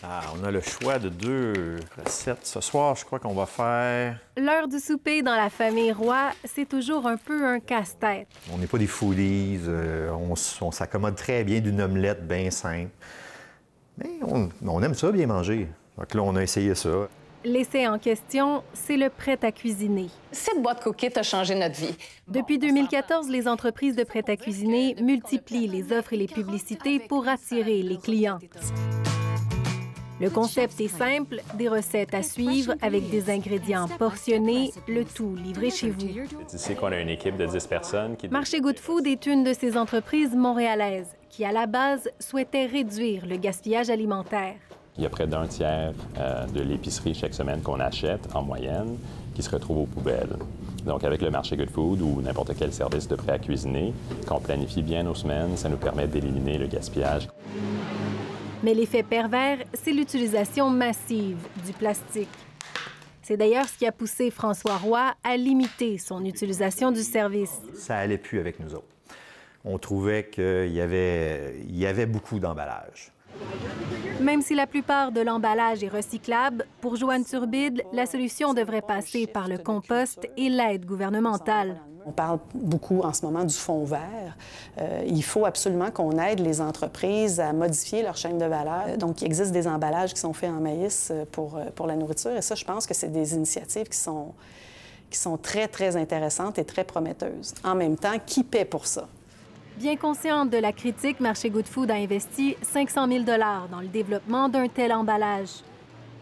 Ah, on a le choix de 2 recettes. Ce soir, je crois qu'on va faire... L'heure du souper dans la famille Roy, c'est toujours un peu un casse-tête. On n'est pas des foodies, on s'accommode très bien d'une omelette bien simple. Mais on aime ça, bien manger. Donc là, on a essayé ça. L'essai en question, c'est le prêt à cuisiner. Cette boîte Cookit a changé notre vie. Depuis 2014, les entreprises de prêt à cuisiner multiplient les offres et les publicités pour attirer les clients. Le concept est simple, des recettes à suivre avec des ingrédients portionnés, le tout livré chez vous. Ici qu'on a une équipe de 10 personnes qui... Marché Good Food est une de ces entreprises montréalaises qui, à la base, souhaitait réduire le gaspillage alimentaire. Il y a près d'un tiers de l'épicerie chaque semaine qu'on achète, en moyenne, qui se retrouve aux poubelles. Donc, avec le marché Good Food ou n'importe quel service de prêt à cuisiner, qu'on planifie bien nos semaines, ça nous permet d'éliminer le gaspillage. Mais l'effet pervers, c'est l'utilisation massive du plastique. C'est d'ailleurs ce qui a poussé François Roy à limiter son utilisation du service. Ça allait plus avec nous autres. On trouvait qu'il y avait beaucoup d'emballage. Même si la plupart de l'emballage est recyclable, pour Joanne Turbide, la solution devrait passer par le compost et l'aide gouvernementale. On parle beaucoup en ce moment du fonds vert. Il faut absolument qu'on aide les entreprises à modifier leur chaîne de valeur. Donc, il existe des emballages qui sont faits en maïs pour la nourriture. Et ça, je pense que c'est des initiatives qui sont très, très intéressantes et très prometteuses. En même temps, qui paie pour ça? Bien consciente de la critique, Marché Good Food a investi 500 000 $ dans le développement d'un tel emballage.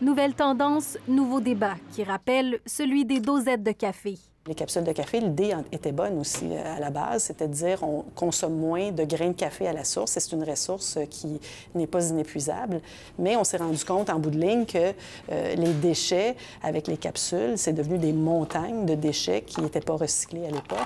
Nouvelle tendance, nouveau débat qui rappelle celui des dosettes de café. Les capsules de café, l'idée était bonne aussi à la base, c'était de dire on consomme moins de grains de café à la source et c'est une ressource qui n'est pas inépuisable. Mais on s'est rendu compte en bout de ligne que les déchets avec les capsules, c'est devenu des montagnes de déchets qui n'étaient pas recyclés à l'époque.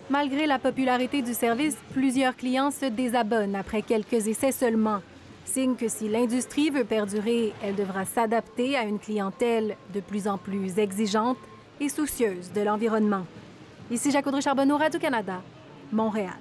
Malgré la popularité du service, plusieurs clients se désabonnent après quelques essais seulement. Signe que si l'industrie veut perdurer, elle devra s'adapter à une clientèle de plus en plus exigeante et soucieuse de l'environnement. Ici Jacques Audrey Charbonneau, Radio-Canada, Montréal.